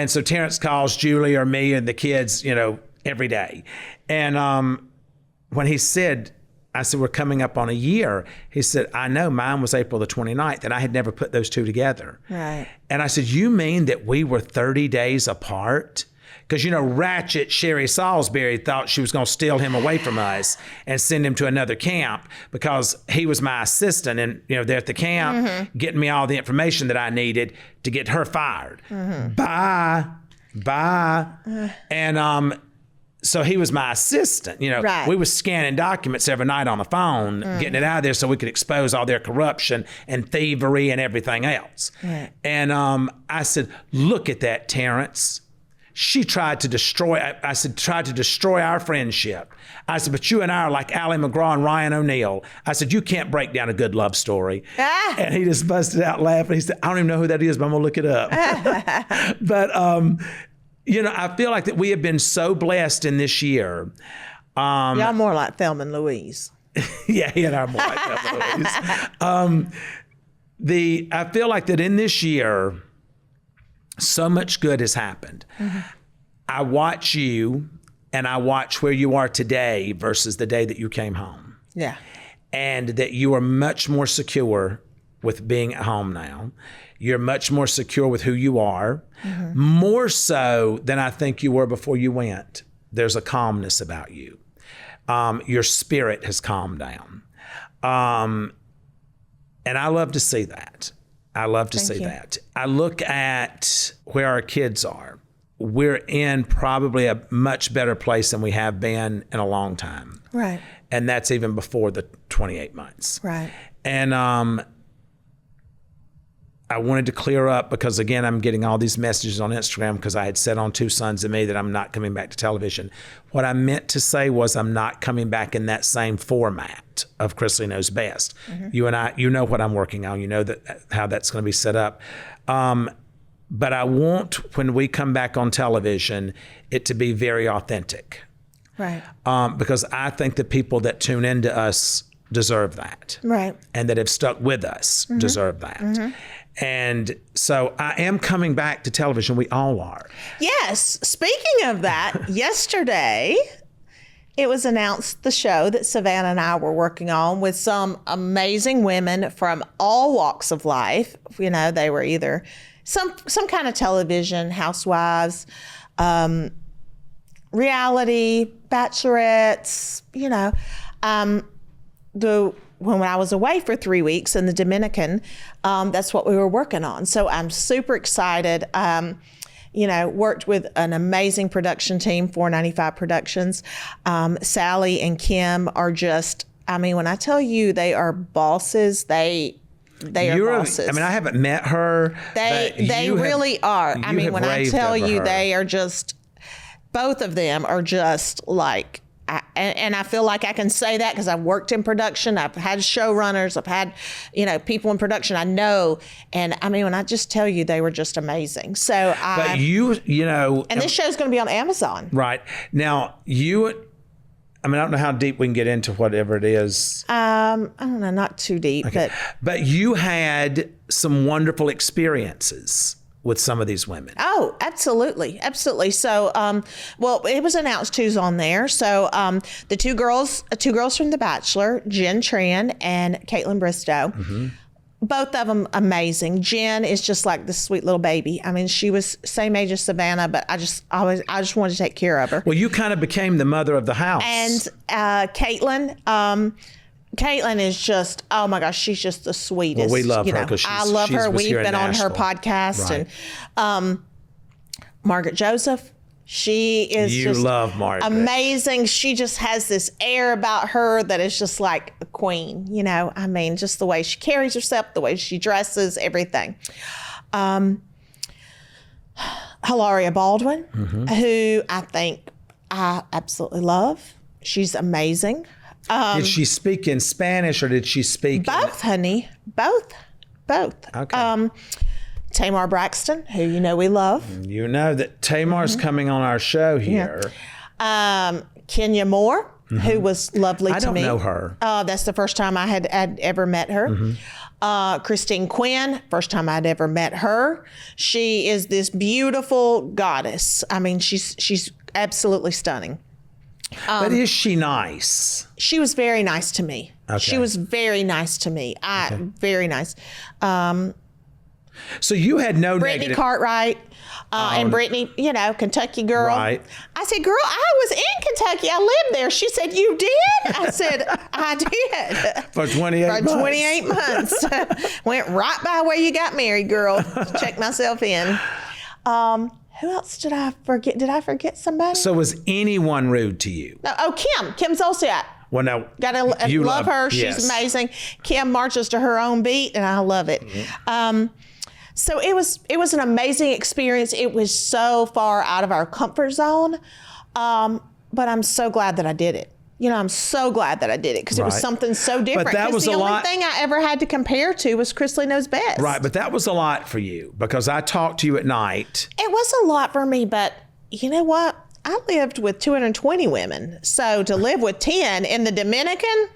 so Terrence calls Julie or me and the kids, every day. And when he said, I said, we're coming up on a year. He said, I know mine was April the 29th, and I had never put those two together. Right. And I said, you mean that we were 30 days apart? Because, Ratchet Sherry Salisbury thought she was going to steal him away from us and send him to another camp because he was my assistant and, there at the camp, getting me all the information that I needed to get her fired. Mm-hmm. Bye. And so he was my assistant. Right. We were scanning documents every night on the phone, getting it out of there so we could expose all their corruption and thievery and everything else. Right. And I said, look at that, Terrence. She tried to destroy our friendship. I said, but you and I are like Ally McGraw and Ryan O'Neal. I said, you can't break down a good love story. And he just busted out laughing. He said, I don't even know who that is, but I'm going to look it up. But, I feel like that we have been so blessed in this year. Y'all more like Thelma and Louise. Yeah, he and I are more like Thelma and Louise. I feel like that in this year, so much good has happened. Mm-hmm. I watch you and I watch where you are today versus the day that you came home. Yeah. And that you are much more secure with being at home now. You're much more secure with who you are, more so than I think you were before you went. There's a calmness about you. Your spirit has calmed down. And I love to see that. I love to see that. I look at where our kids are. We're in probably a much better place than we have been in a long time. Right. And that's even before the 28 months. Right. And I wanted to clear up because, again, I'm getting all these messages on Instagram because I had said on Two Sons of Me that I'm not coming back to television. What I meant to say was I'm not coming back in that same format of Chrisley Knows Best. Mm-hmm. You and I, you know what I'm working on. You know how that's going to be set up. But I want, when we come back on television, it to be very authentic. Right. Because I think the people that tune into us deserve that. Right. And that have stuck with us deserve that. Mm-hmm. And so I am coming back to television. We all are. Yes. Speaking of that, yesterday, it was announced the show that Savannah and I were working on with some amazing women from all walks of life. You know, they were either some kind of television, housewives, reality, bachelorettes, you know. When I was away for 3 weeks in the Dominican, that's what we were working on. So I'm super excited. You know, worked with an amazing production team, 495 Productions. Sally and Kim are just, I mean, when I tell you they are bosses, they are bosses. I mean, I haven't met her. They really are. I mean, when I tell you, they are just, both of them are just like, and I feel like I can say that because I've worked in production. I've had showrunners. I've had, you know, people in production I know. And I mean, when I just tell you, they were just amazing. So but you know. And this show's going to be on Amazon. Right. Now, I mean, I don't know how deep we can get into whatever it is. I don't know, not too deep. Okay. But you had some wonderful experiences with some of these women. Oh, absolutely. Absolutely. So, well, it was announced who's on there. So the two girls from The Bachelor, Jen Tran and Caitlin Bristow, both of them amazing. Jen is just like this sweet little baby. I mean, she was same age as Savannah, but I just wanted to take care of her. Well, you kind of became the mother of the house. And Caitlin is just, oh my gosh, she's just the sweetest. Well, we love her because I love her. We've been on her podcast. Right. And Margaret Joseph, she is you love Margaret. Amazing. She just has this air about her that is just like a queen, you know. I mean, just the way she carries herself, the way she dresses, everything. Hilaria Baldwin, who I think I absolutely love. She's amazing. Did she speak in Spanish or did she speak both, honey? Both. Okay. Tamar Braxton, who you know we love. You know that Tamar's coming on our show here. Yeah. Kenya Moore, who was lovely to me. I don't know her. That's the first time I had ever met her. Christine Quinn, first time I'd ever met her. She is this beautiful goddess. I mean, she's absolutely stunning. But is she nice? She was very nice to me. Okay. She was very nice to me. Very nice. So you had no Brittany negative... Cartwright and Brittany, you know, Kentucky girl. Right. I said, girl, I was in Kentucky. I lived there. She said, you did? I said, I did. For 28 months. For 28 months. Went right by where you got married, girl. Checked myself in. Who else did I forget? Did I forget somebody? So was anyone rude to you? No, Kim Zolciak. Well, now, Gotta love her. She's amazing. Kim marches to her own beat, and I love it. So it was an amazing experience. It was so far out of our comfort zone, but I'm so glad that I did it. You know, I'm so glad that I did it because it was something so different. But that was the only thing I ever had to compare to was Chrisley Knows Best. Right, but that was a lot for you because I talked to you at night. It was a lot for me, but you know what? I lived with 220 women. So to live with 10 in the Dominican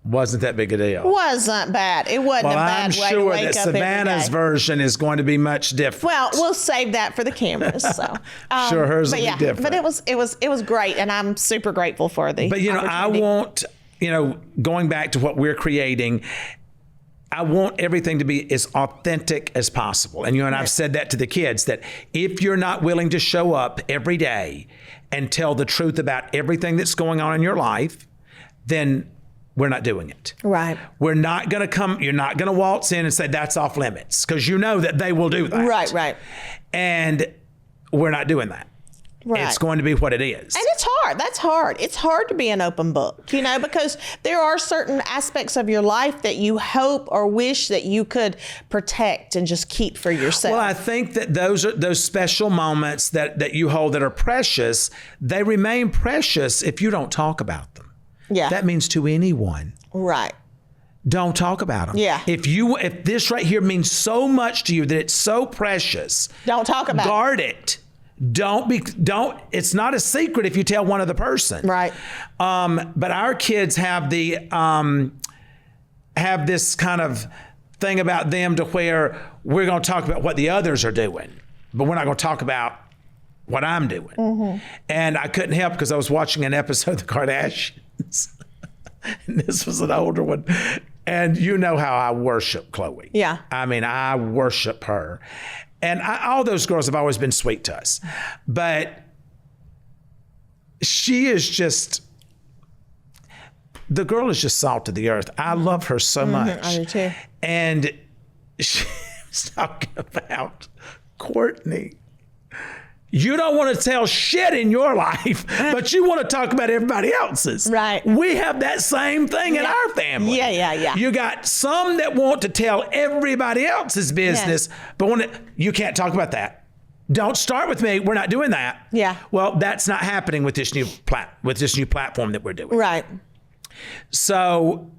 wasn't that big a deal. Wasn't bad. It wasn't a bad way to wake up every day. I'm sure that Savannah's version is going to be much different. Well, we'll save that for the cameras. So sure, hers will be different. But it was great, and I'm super grateful for the. But you know, I want, you know, going back to what we're creating, I want everything to be as authentic as possible. And you know, and I've said that to the kids that if you're not willing to show up every day and tell the truth about everything that's going on in your life, then we're not doing it. Right. We're not going to come, you're not going to waltz in and say that's off limits because you know that they will do that. Right. And we're not doing that. Right. It's going to be what it is. And it's hard. That's hard. It's hard to be an open book, you know, because there are certain aspects of your life that you hope or wish that you could protect and just keep for yourself. Well, I think that those special moments that you hold that are precious, they remain precious if you don't talk about them. Yeah. That means to anyone. Right. Don't talk about them. Yeah. If this right here means so much to you that it's so precious, don't talk about it. Guard it. It's not a secret if you tell one other person. Right. But our kids have have this kind of thing about them to where we're going to talk about what the others are doing, but we're not going to talk about what I'm doing. And I couldn't help because I was watching an episode of the Kardashians. And this was an older one. And you know how I worship Khloe. Yeah. I mean, I worship her. And all those girls have always been sweet to us. But she is just, the girl is just salt of the earth. I love her so much. I do too. And she was talking about Courtney. You don't want to tell shit in your life, but you want to talk about everybody else's. Right. We have that same thing in our family. Yeah. You got some that want to tell everybody else's business, but you can't talk about that. Don't start with me. We're not doing that. Yeah. Well, that's not happening with this new platform that we're doing. Right. So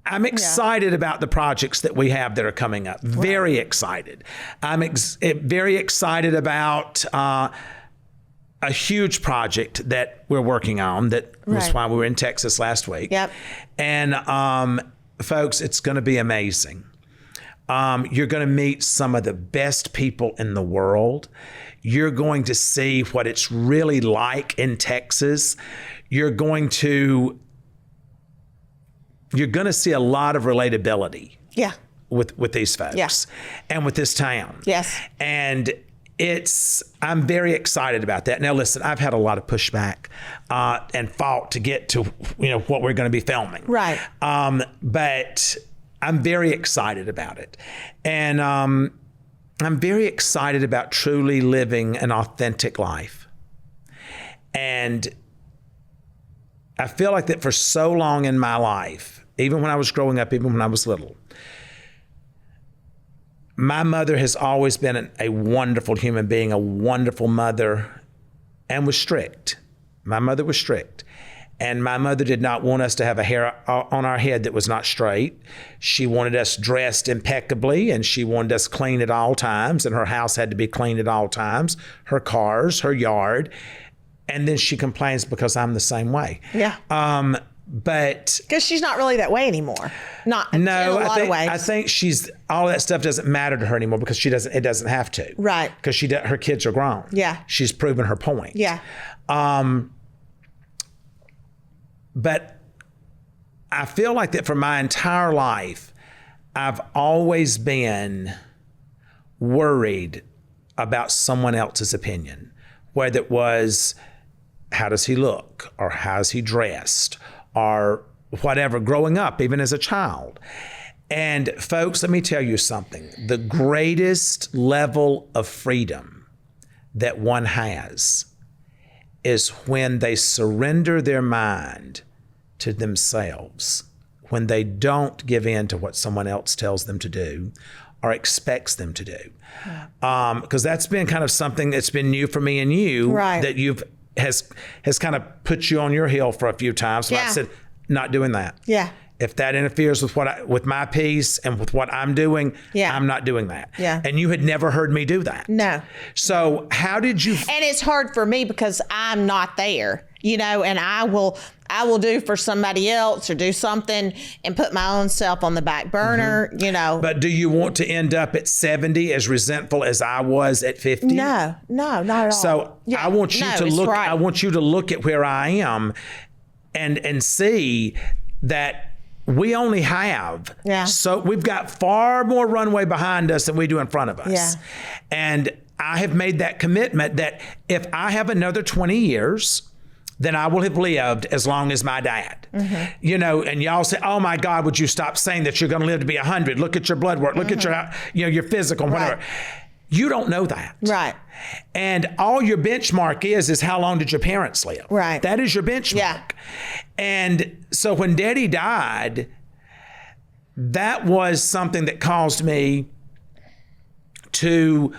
I'm excited about the projects that we have that are coming up. Very excited. I'm very excited about a huge project that we're working on. That was why we were in Texas last week. Yep. And folks, it's going to be amazing. You're going to meet some of the best people in the world. You're going to see what it's really like in Texas. You're going to see a lot of relatability with these folks and with this town. Yes. And I'm very excited about that. Now, listen, I've had a lot of pushback and fought to get to, what we're going to be filming. Right. But I'm very excited about it. And I'm very excited about truly living an authentic life. And I feel like that for so long in my life, even when I was growing up, even when I was little, my mother has always been a wonderful human being, a wonderful mother, and was strict. My mother was strict. And my mother did not want us to have a hair on our head that was not straight. She wanted us dressed impeccably, and she wanted us clean at all times, and her house had to be clean at all times, her cars, her yard. And then she complains because I'm the same way. Yeah. But because she's not really that way anymore. Not in a lot of ways. I think all that stuff doesn't matter to her anymore because it doesn't have to. Right. Because her kids are grown. Yeah. She's proven her point. Yeah. But I feel like that for my entire life, I've always been worried about someone else's opinion, whether it was, how does he look, or how's he dressed, or whatever, growing up, even as a child. And folks, let me tell you something. The greatest level of freedom that one has is when they surrender their mind to themselves, when they don't give in to what someone else tells them to do or expects them to do. Because that's been kind of something that's been new for me and you, that has kind of put you on your heel for a few times. So I said, not doing that. Yeah. If that interferes with my peace and with what I'm doing, I'm not doing that. Yeah. And you had never heard me do that. No. So how did you? And it's hard for me because I'm not there, and I will do for somebody else or do something and put my own self on the back burner, But do you want to end up at 70 as resentful as I was at 50? No, not at all. So I want you to look. Right. I want you to look at where I am, and see that we only have. So we've got far more runway behind us than we do in front of us. Yeah. And I have made that commitment that if I have another 20 years, then I will have lived as long as my dad. And y'all say, oh my God, would you stop saying that you're going to live to be 100? Look at your blood work. Look at your physical, whatever. Right. You don't know that. Right. And all your benchmark is how long did your parents live? Right. That is your benchmark. Yeah. And so when Daddy died, that was something that caused me to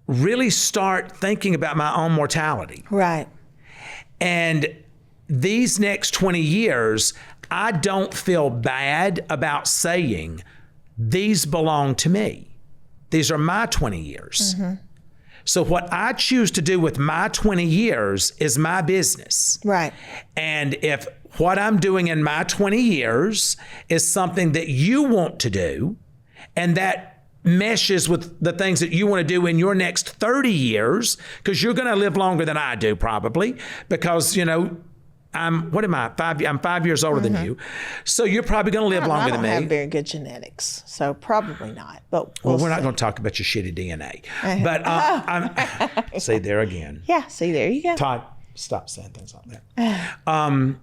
really start thinking about my own mortality. Right. And these next 20 years, I don't feel bad about saying these belong to me. These are my 20 years. So what I choose to do with my 20 years is my business. Right. And if what I'm doing in my 20 years is something that you want to do, and that meshes with the things that you want to do in your next 30 years, because you're going to live longer than I do probably, because, I'm 5 years older than you. So you're probably going to live longer than me. I don't have very good genetics, so probably not. But we're not going to talk about your shitty DNA. But I'm see there again. Yeah, see, there you go. Todd, stop saying things like that.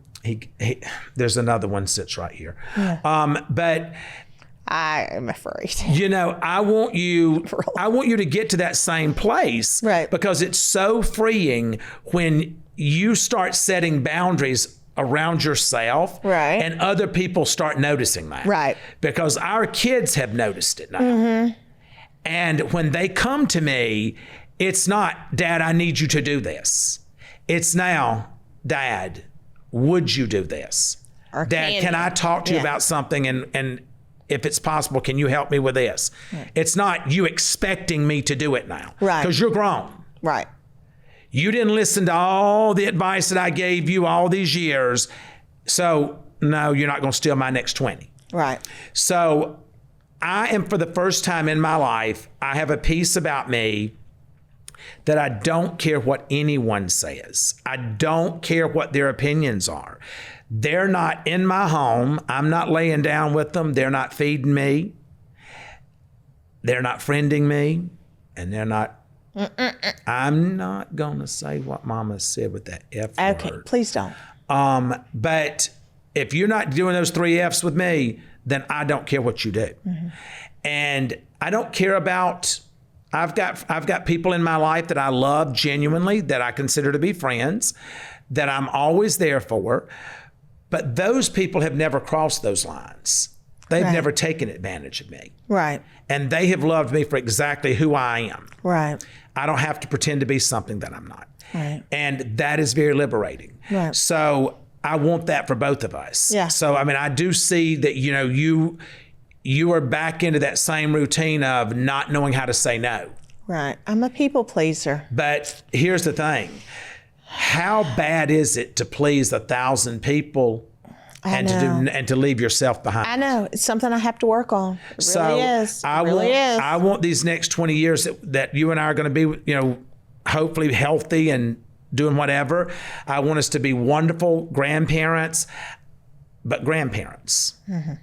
There's another one sits right here. Yeah. But I am afraid. I want you to get to that same place, right? Because it's so freeing when you start setting boundaries around yourself, right? And other people start noticing that, right? Because our kids have noticed it now. Mm-hmm. And when they come to me, it's not, Dad, I need you to do this. It's now, Dad, would you do this? Or Dad, can I talk to you about something, and if it's possible, can you help me with this? Right. It's not you expecting me to do it now. Right. Because you're grown. Right. You didn't listen to all the advice that I gave you all these years. So, no, you're not going to steal my next 20. Right. So, I am, for the first time in my life, I have a piece about me that I don't care what anyone says. I don't care what their opinions are. They're not in my home. I'm not laying down with them. They're not feeding me. They're not friending me. And they're not. I'm not going to say what Mama said with that F word. Okay, please don't. But if you're not doing those 3 F's with me, then I don't care what you do. Mm-hmm. And I don't care about, I've got people in my life that I love genuinely, that I consider to be friends, that I'm always there for. But those people have never crossed those lines. They've never taken advantage of me. Right. And they have loved me for exactly who I am. Right. I don't have to pretend to be something that I'm not. Right. And that is very liberating. Right. So I want that for both of us. Yeah. So, I mean, I do see that, you are back into that same routine of not knowing how to say no. Right. I'm a people pleaser. But here's the thing. How bad is it to please 1,000 people and to leave yourself behind? I know. It's something I have to work on. It really is. I want these next 20 years that you and I are going to be, hopefully healthy and doing whatever. I want us to be wonderful grandparents, but grandparents. Mm-hmm.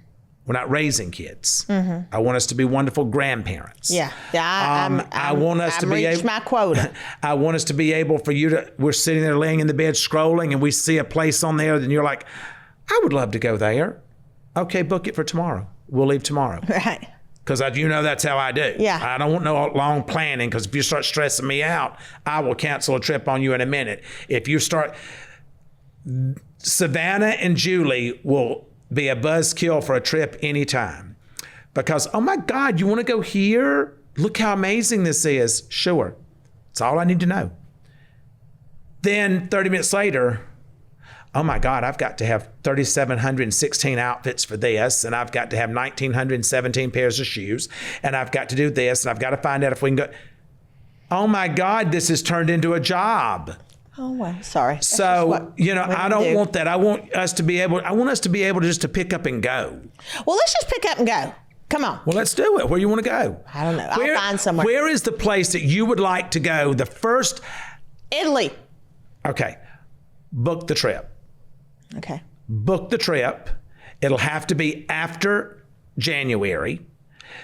We're not raising kids. Mm-hmm. I want us to be wonderful grandparents. Yeah. I want us to be able. my quota. I want us to be able for you to. We're sitting there laying in the bed scrolling, and we see a place on there, and you're like, I would love to go there. Okay, book it for tomorrow. We'll leave tomorrow. Right. Because that's how I do. Yeah. I don't want no long planning, because if you start stressing me out, I will cancel a trip on you in a minute. If you start, Savannah and Julie will be a buzzkill for a trip anytime. Because, oh my God, you want to go here? Look how amazing this is. Sure. That's all I need to know. Then 30 minutes later, oh my God, I've got to have 3,716 outfits for this, and I've got to have 1,917 pairs of shoes, and I've got to do this, and I've got to find out if we can go. Oh my God, this has turned into a job. Oh, well, sorry. So, I don't want that. I want us to be able just to pick up and go. Well, let's just pick up and go. Come on. Well, let's do it. Where you want to go? I don't know. I'll find somewhere. Where is the place that you would like to go? The first? Italy. Okay. Book the trip. Okay. Book the trip. It'll have to be after January.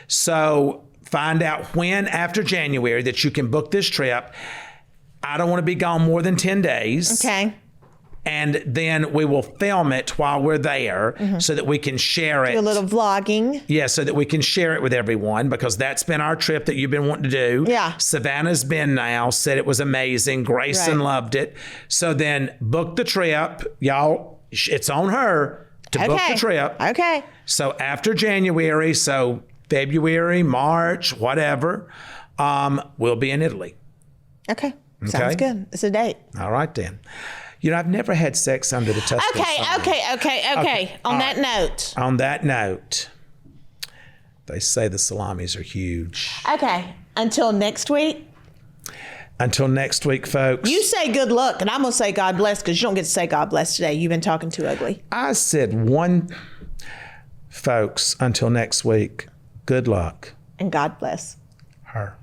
So find out when after January that you can book this trip. I don't want to be gone more than 10 days. Okay. And then we will film it while we're there so that we can share it. Do a little vlogging. Yeah, so that we can share it with everyone, because that's been our trip that you've been wanting to do. Yeah. Savannah's been now, said it was amazing. Grayson loved it. So then book the trip. Y'all, it's on her to book the trip. Okay. So after January, so February, March, whatever, we'll be in Italy. Okay. Sounds good. It's a date. All right, then. I've never had sex under the Tuscan sun. Okay. On that note, they say the salamis are huge. Okay. Until next week. Until next week, folks. You say good luck, and I'm going to say God bless, because you don't get to say God bless today. You've been talking too ugly. I said folks, until next week, good luck. and God bless. Her.